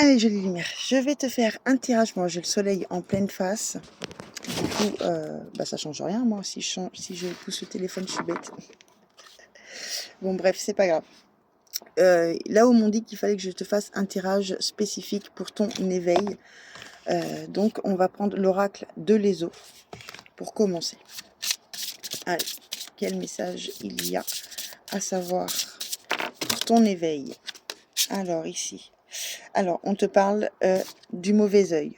Allez, jolie lumière, je vais te faire un tirage. Moi, j'ai le soleil en pleine face. Du coup, ça change rien. Moi, si je pousse le téléphone, je suis bête. Bon, bref, c'est pas grave. Là où m'ont dit qu'il fallait que je te fasse un tirage spécifique pour ton éveil. Donc, on va prendre l'oracle de l'Eso pour commencer. Allez, quel message il y a à savoir pour ton éveil? Alors, ici. Alors, on te parle du mauvais œil.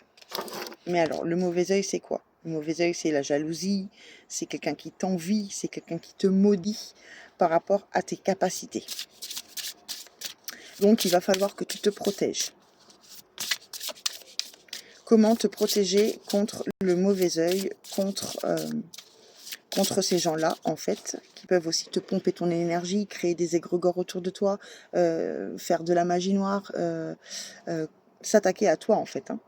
Mais alors, le mauvais œil, c'est quoi? Le mauvais œil, c'est la jalousie, c'est quelqu'un qui t'envie, c'est quelqu'un qui te maudit par rapport à tes capacités. Donc, il va falloir que tu te protèges. Comment te protéger contre le mauvais œil, contre ces gens-là, en fait, qui peuvent aussi te pomper ton énergie, créer des égrégores autour de toi, faire de la magie noire, s'attaquer à toi, en fait, hein.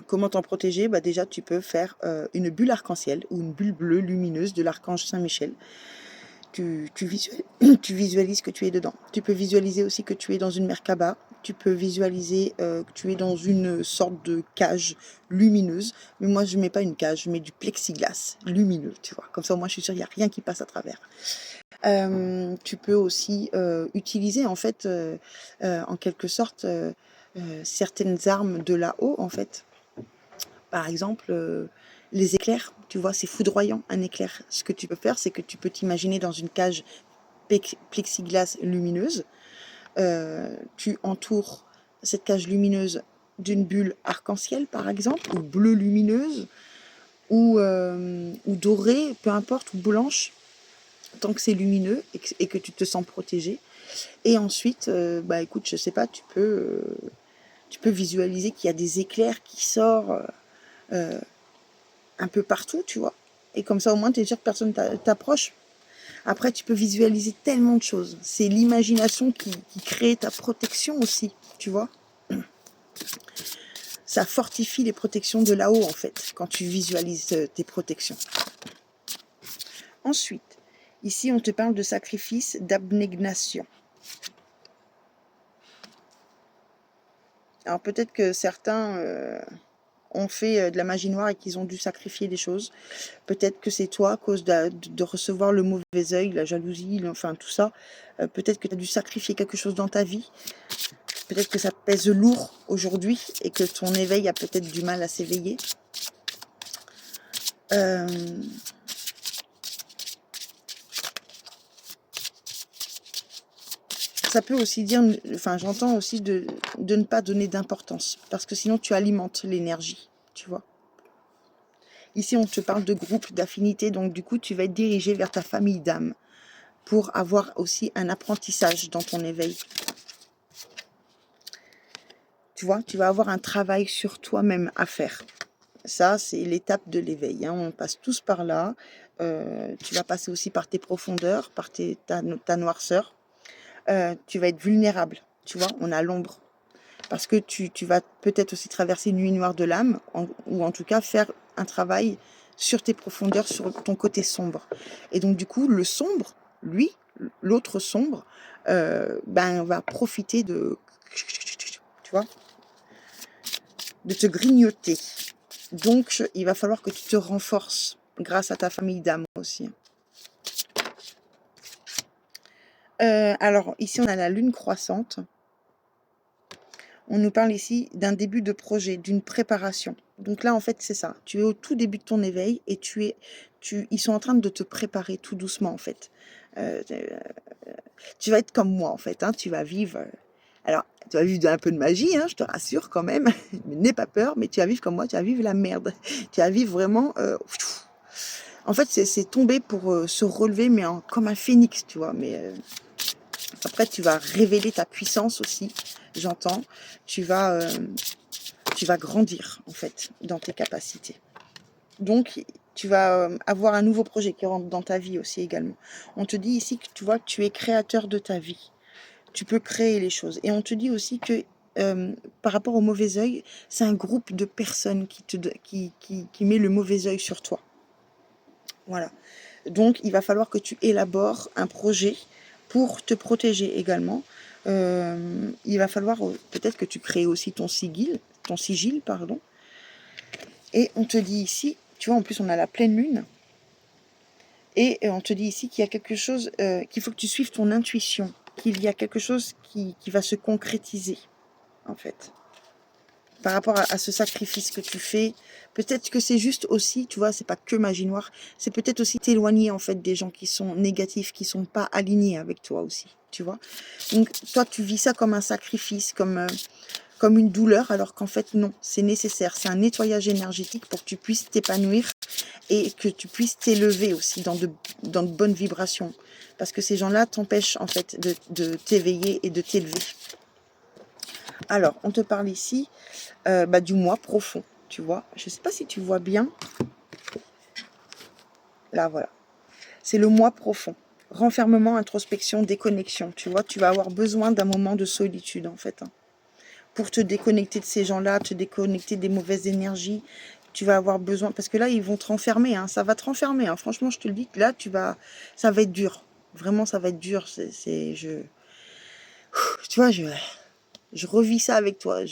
Comment t'en protéger? Déjà, tu peux faire une bulle arc-en-ciel ou une bulle bleue lumineuse de l'archange Saint-Michel. Tu visualises que tu es dedans. Tu peux visualiser aussi que tu es dans une Merkaba. Tu peux visualiser que tu es dans une sorte de cage lumineuse. Mais moi, je ne mets pas une cage, je mets du plexiglas lumineux, tu vois. Comme ça, moi, je suis sûre qu'il n'y a rien qui passe à travers. Tu peux aussi utiliser, en fait, en quelque sorte, certaines armes de là-haut, en fait. Par exemple, les éclairs, tu vois, c'est foudroyant, un éclair. Ce que tu peux faire, c'est que tu peux t'imaginer dans une cage plexiglas lumineuse. Tu entoures cette cage lumineuse d'une bulle arc-en-ciel, par exemple, ou bleue lumineuse, ou dorée, peu importe, ou blanche, tant que c'est lumineux et que tu te sens protégé. Et ensuite, écoute, je sais pas, tu peux visualiser qu'il y a des éclairs qui sortent un peu partout, tu vois. Et comme ça, au moins, tu es sûr que personne t'approche. Après, tu peux visualiser tellement de choses. C'est l'imagination qui crée ta protection aussi, tu vois. Ça fortifie les protections de là-haut, en fait, quand tu visualises tes protections. Ensuite, ici, on te parle de sacrifice, d'abnégation. Alors, peut-être que certains ont fait de la magie noire et qu'ils ont dû sacrifier des choses. Peut-être que c'est toi, à cause de recevoir le mauvais œil, la jalousie, enfin tout ça. Peut-être que tu as dû sacrifier quelque chose dans ta vie. Peut-être que ça pèse lourd aujourd'hui et que ton éveil a peut-être du mal à s'éveiller. Ça peut aussi dire, enfin j'entends aussi de ne pas donner d'importance, parce que sinon tu alimentes l'énergie, tu vois. Ici on te parle de groupe, d'affinité, donc du coup tu vas être dirigé vers ta famille d'âme pour avoir aussi un apprentissage dans ton éveil. Tu vois, tu vas avoir un travail sur toi-même à faire. Ça, c'est l'étape de l'éveil, hein. On passe tous par là. Tu vas passer aussi par tes profondeurs, par ta noirceur. Tu vas être vulnérable, tu vois, on a l'ombre. Parce que tu vas peut-être aussi traverser une nuit noire de l'âme, ou en tout cas faire un travail sur tes profondeurs, sur ton côté sombre. Et donc du coup, le sombre, lui, l'autre sombre, va profiter tu vois, de te grignoter. Donc, il va falloir que tu te renforces grâce à ta famille d'âme aussi. Alors, ici, on a la lune croissante. On nous parle ici d'un début de projet, d'une préparation. Donc là, en fait, c'est ça. Tu es au tout début de ton éveil et ils sont en train de te préparer tout doucement, en fait. Tu vas être comme moi, en fait, hein. Tu vas vivre... alors, tu vas vivre un peu de magie, hein, je te rassure quand même. N'aie pas peur, mais tu vas vivre comme moi, tu vas vivre la merde. Tu vas vivre vraiment... en fait, c'est tomber pour se relever, mais comme un phénix, tu vois. Mais après, tu vas révéler ta puissance aussi, j'entends. Tu vas grandir, en fait, dans tes capacités. Donc, tu vas avoir un nouveau projet qui rentre dans ta vie aussi également. On te dit ici que tu vois, tu es créateur de ta vie. Tu peux créer les choses. Et on te dit aussi que par rapport au mauvais œil, c'est un groupe de personnes qui met le mauvais œil sur toi. Voilà. Donc, il va falloir que tu élabores un projet pour te protéger également. il va falloir peut-être que tu crées aussi ton sigil, pardon. Et on te dit ici, tu vois, en plus on a la pleine lune, et on te dit ici qu'il y a quelque chose, qu'il faut que tu suives ton intuition, qu'il y a quelque chose qui va se concrétiser, en fait. Par rapport à ce sacrifice que tu fais, peut-être que c'est juste aussi, tu vois, c'est pas que magie noire, c'est peut-être aussi t'éloigner en fait des gens qui sont négatifs, qui sont pas alignés avec toi aussi, tu vois. Donc toi tu vis ça comme un sacrifice, comme une douleur, alors qu'en fait non, c'est nécessaire, c'est un nettoyage énergétique pour que tu puisses t'épanouir et que tu puisses t'élever aussi dans de bonnes vibrations, parce que ces gens-là t'empêchent en fait de t'éveiller et de t'élever. Alors, on te parle ici du moi profond, tu vois. Je ne sais pas si tu vois bien. Là, voilà. C'est le moi profond. Renfermement, introspection, déconnexion, tu vois. Tu vas avoir besoin d'un moment de solitude, en fait. Pour te déconnecter de ces gens-là, te déconnecter des mauvaises énergies. Tu vas avoir besoin... Parce que là, ils vont te renfermer, ça va te renfermer. Franchement, je te le dis, là, ça va être dur. Vraiment, ça va être dur. Tu vois, je revis ça avec toi.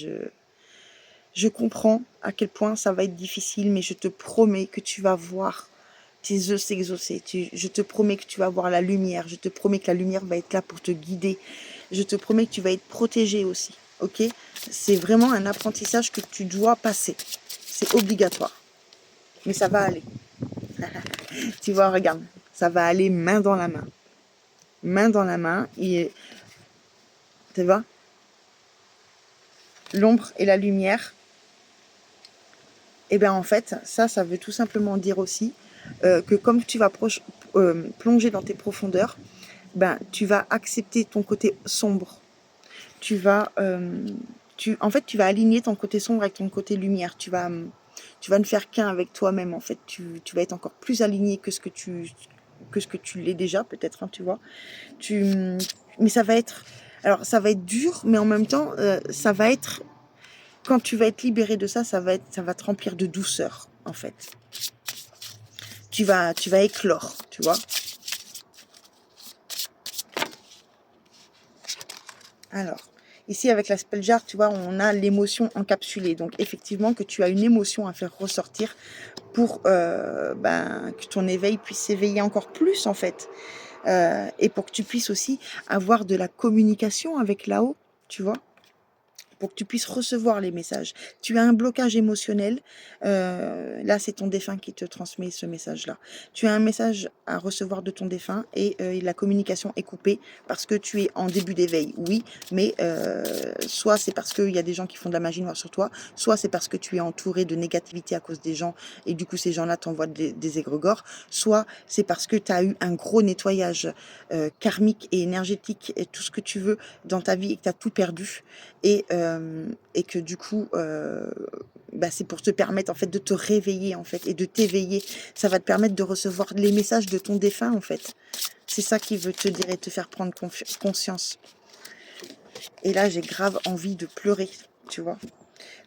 Je comprends à quel point ça va être difficile, mais je te promets que tu vas voir tes œufs s'exaucer. Je te promets que tu vas voir la lumière. Je te promets que la lumière va être là pour te guider. Je te promets que tu vas être protégé aussi. Ok? C'est vraiment un apprentissage que tu dois passer. C'est obligatoire. Mais ça va aller. Tu vois, regarde. Ça va aller main dans la main. Main dans la main. Et, tu vois? L'ombre et la lumière. Et bien en fait, ça veut tout simplement dire aussi que comme tu vas plonger dans tes profondeurs, tu vas accepter ton côté sombre. En fait, tu vas aligner ton côté sombre avec ton côté lumière. Tu vas ne faire qu'un avec toi-même. En fait, tu vas être encore plus aligné que ce que tu l'es déjà, peut-être, tu vois. Mais ça va être dur, mais en même temps, ça va être quand tu vas être libéré de ça, ça va te remplir de douceur, en fait. Tu vas éclore, tu vois. Alors, ici avec la spell jar, tu vois, on a l'émotion encapsulée. Donc, effectivement, que tu as une émotion à faire ressortir pour que ton éveil puisse s'éveiller encore plus, en fait. Et pour que tu puisses aussi avoir de la communication avec là-haut, tu vois. Pour que tu puisses recevoir les messages. Tu as un blocage émotionnel. Là, c'est ton défunt qui te transmet ce message-là. Tu as un message à recevoir de ton défunt et la communication est coupée parce que tu es en début d'éveil. Oui, mais soit c'est parce qu'il y a des gens qui font de la magie noire sur toi, soit c'est parce que tu es entouré de négativité à cause des gens et du coup, ces gens-là t'envoient des égrégores, soit c'est parce que tu as eu un gros nettoyage karmique et énergétique et tout ce que tu veux dans ta vie et que tu as tout perdu. Et que du coup, c'est pour te permettre en fait de te réveiller en fait et de t'éveiller. Ça va te permettre de recevoir les messages de ton défunt en fait. C'est ça qui veut te dire et te faire prendre conscience. Et là, j'ai grave envie de pleurer, tu vois.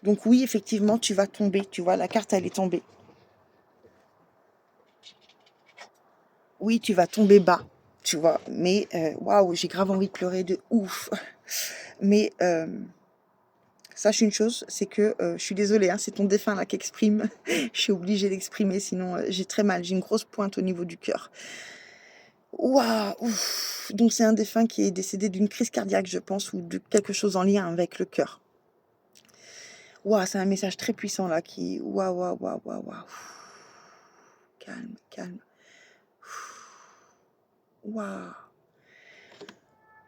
Donc oui, effectivement, tu vas tomber. Tu vois, la carte, elle est tombée. Oui, tu vas tomber bas, tu vois. Mais waouh, j'ai grave envie de pleurer de ouf. Mais sache une chose, c'est que je suis désolée, c'est ton défunt là qui exprime. Je suis obligée d'exprimer, sinon j'ai très mal. J'ai une grosse pointe au niveau du cœur. Waouh, ouf. Donc c'est un défunt qui est décédé d'une crise cardiaque, je pense, ou de quelque chose en lien avec le cœur. Waouh, c'est un message très puissant là qui. Waouh, waouh, waouh, waouh, waouh. Calme, calme. Waouh.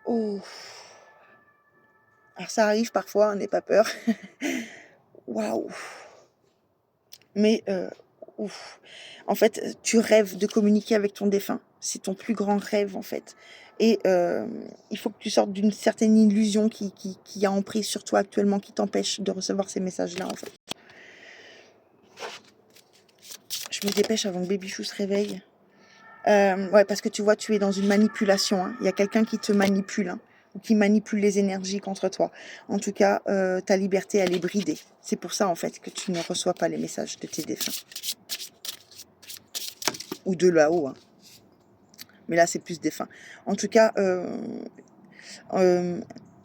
Oh. Alors ça arrive parfois, n'aie pas peur. Waouh. Mais ouf. En fait, tu rêves de communiquer avec ton défunt. C'est ton plus grand rêve, en fait. Et il faut que tu sortes d'une certaine illusion qui a emprise sur toi actuellement, qui t'empêche de recevoir ces messages-là, en fait. Je me dépêche avant que Babychou se réveille. Ouais, parce que tu vois, tu es dans une manipulation. Il y a quelqu'un qui te manipule, ou qui manipule les énergies contre toi. En tout cas, ta liberté, elle est bridée. C'est pour ça, en fait, que tu ne reçois pas les messages de tes défunts. Ou de là-haut, mais là c'est plus défunt. En tout cas,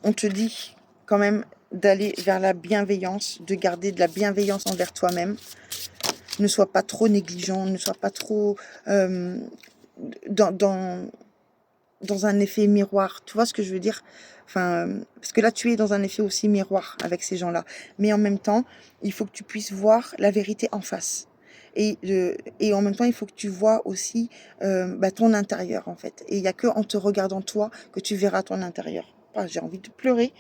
on te dit quand même d'aller vers la bienveillance, de garder de la bienveillance envers toi-même. Ne sois pas trop négligent, ne sois pas trop dans, dans, dans un effet miroir. Tu vois ce que je veux dire? Enfin, parce que là, tu es dans un effet aussi miroir avec ces gens-là. Mais en même temps, il faut que tu puisses voir la vérité en face. Et en même temps, il faut que tu vois aussi ton intérieur, en fait. Et il n'y a que en te regardant toi que tu verras ton intérieur. Ah, j'ai envie de pleurer.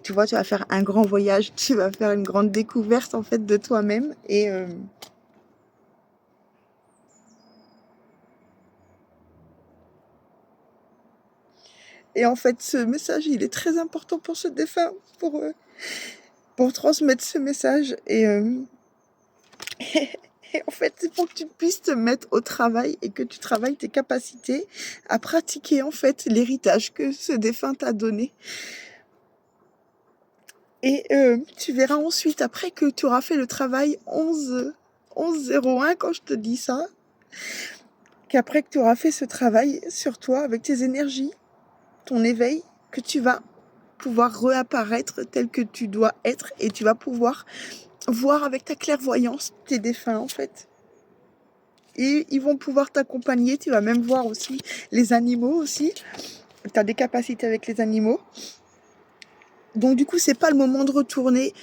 Tu vois, tu vas faire un grand voyage, tu vas faire une grande découverte, en fait, de toi-même. Et en fait, ce message, il est très important pour ce défunt, pour transmettre ce message. Et en fait, c'est pour que tu puisses te mettre au travail et que tu travailles tes capacités à pratiquer en fait l'héritage que ce défunt t'a donné. Et tu verras ensuite, après que tu auras fait le travail 1101, quand je te dis ça, qu'après que tu auras fait ce travail sur toi avec tes énergies, ton éveil, que tu vas pouvoir réapparaître tel que tu dois être et tu vas pouvoir voir avec ta clairvoyance tes défunts en fait. Et ils vont pouvoir t'accompagner, tu vas même voir aussi les animaux aussi. Tu as des capacités avec les animaux. Donc du coup, c'est pas le moment de retourner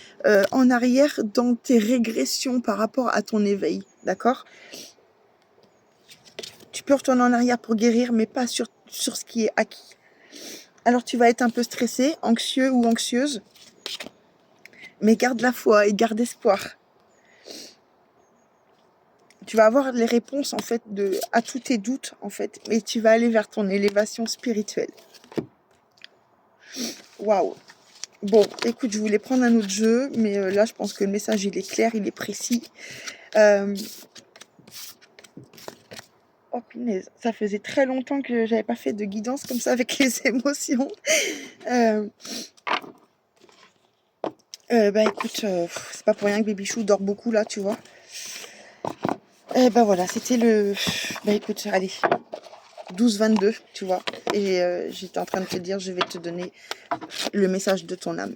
en arrière dans tes régressions par rapport à ton éveil, d'accord? Tu peux retourner en arrière pour guérir, mais pas sur ce qui est acquis. Alors tu vas être un peu stressé, anxieux ou anxieuse, mais garde la foi et garde espoir. Tu vas avoir les réponses en fait à tous tes doutes en fait, mais tu vas aller vers ton élévation spirituelle. Waouh. Bon, écoute, je voulais prendre un autre jeu, mais là je pense que le message il est clair, il est précis. Oh punaise, ça faisait très longtemps que j'avais pas fait de guidance comme ça avec les émotions. Écoute, c'est pas pour rien que Baby Chou dort beaucoup là, tu vois. Voilà, c'était le... écoute, allez, 12-22, tu vois. Et j'étais en train de te dire, je vais te donner le message de ton âme.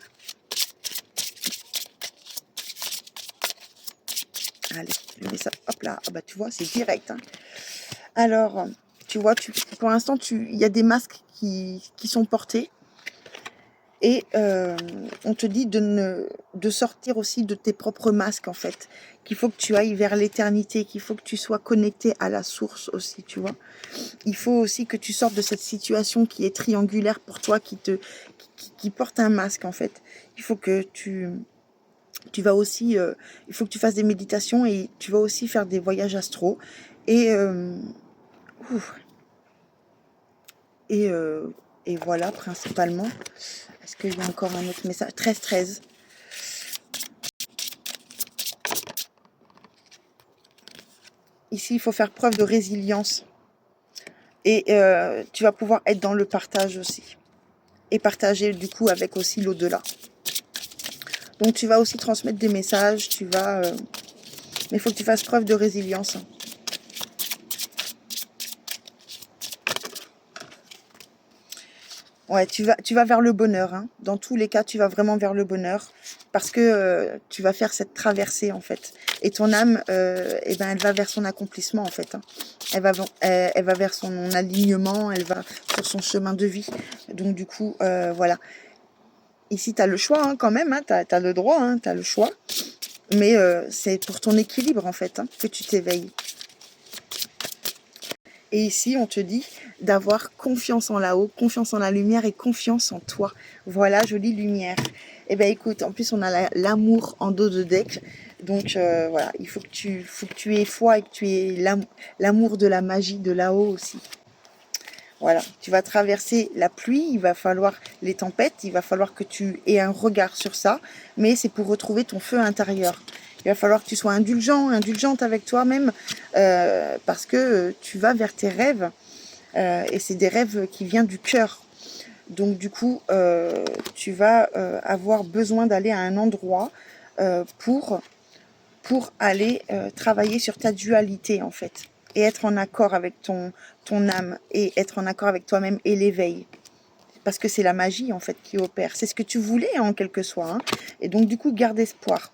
Allez, le message, hop là, ah bah tu vois, c'est direct. Hein. Alors, tu vois, pour l'instant, il y a des masques qui sont portés. Et on te dit de sortir aussi de tes propres masques, en fait. Qu'il faut que tu ailles vers l'éternité, qu'il faut que tu sois connecté à la source aussi, tu vois. Il faut aussi que tu sortes de cette situation qui est triangulaire pour toi, qui porte un masque, en fait. Il faut que tu vas aussi... il faut que tu fasses des méditations et tu vas aussi faire des voyages astraux. Et... Et, et voilà, principalement. Est-ce qu'il y a encore un autre message? 13-13. Ici, il faut faire preuve de résilience. Et tu vas pouvoir être dans le partage aussi. Et partager du coup avec aussi l'au-delà. Donc tu vas aussi transmettre des messages. Mais il faut que tu fasses preuve de résilience. Ouais, tu vas vers le bonheur. Hein. Dans tous les cas, tu vas vraiment vers le bonheur. Parce que tu vas faire cette traversée en fait. Et ton âme, elle va vers son accomplissement en fait. Hein. Elle va vers son alignement, elle va sur son chemin de vie. Donc du coup, voilà. Ici, tu as le choix hein, quand même, hein, tu as le droit, hein, tu as le choix. Mais c'est pour ton équilibre en fait hein, que tu t'éveilles. Et ici, on te dit d'avoir confiance en là-haut, confiance en la lumière et confiance en toi. Voilà, jolie lumière. Eh bien, écoute, en plus, on a l'amour en dos de deck. Donc, voilà, il faut que tu aies foi et que tu aies l'amour de la magie de là-haut aussi. Voilà, tu vas traverser la pluie, il va falloir les tempêtes, il va falloir que tu aies un regard sur ça, mais c'est pour retrouver ton feu intérieur. Il va falloir que tu sois indulgente avec toi-même, parce que tu vas vers tes rêves, et c'est des rêves qui viennent du cœur. Donc du coup, tu vas avoir besoin d'aller à un endroit pour aller travailler sur ta dualité en fait et être en accord avec ton âme et être en accord avec toi-même et l'éveil. parce que c'est la magie en fait qui opère. C'est ce que tu voulais en quelque soit. Hein. Et donc du coup, garde espoir.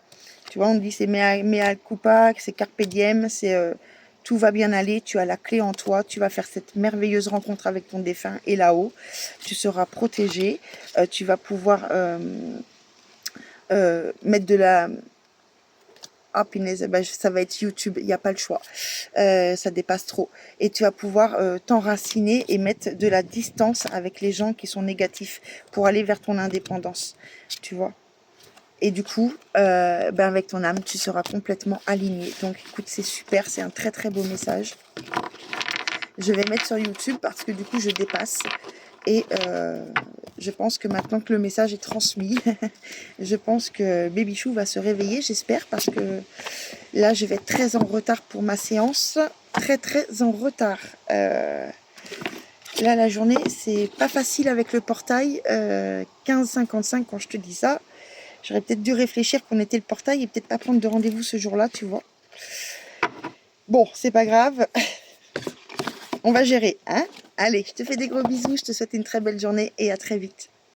Tu vois, on dit c'est mea culpa, c'est carpe diem, c'est tout va bien aller, tu as la clé en toi, tu vas faire cette merveilleuse rencontre avec ton défunt et là-haut, tu seras protégé, tu vas pouvoir mettre de la... Ah, punaise, bah, ça va être YouTube, il n'y a pas le choix. Ça dépasse trop. Et tu vas pouvoir t'enraciner et mettre de la distance avec les gens qui sont négatifs pour aller vers ton indépendance. Tu vois. Et du coup, avec ton âme, tu seras complètement aligné. Donc, écoute, c'est super, c'est un très très beau message. Je vais mettre sur YouTube parce que du coup, je dépasse. Et je pense que maintenant que le message est transmis, je pense que Babychou va se réveiller, j'espère, parce que là, je vais être très en retard pour ma séance. Très, très en retard. Là, la journée, c'est pas facile avec le portail. 15h55 quand je te dis ça. J'aurais peut-être dû réfléchir qu'on était le portail et peut-être pas prendre de rendez-vous ce jour-là, tu vois. Bon, c'est pas grave. On va gérer, hein? Allez, je te fais des gros bisous, je te souhaite une très belle journée et à très vite.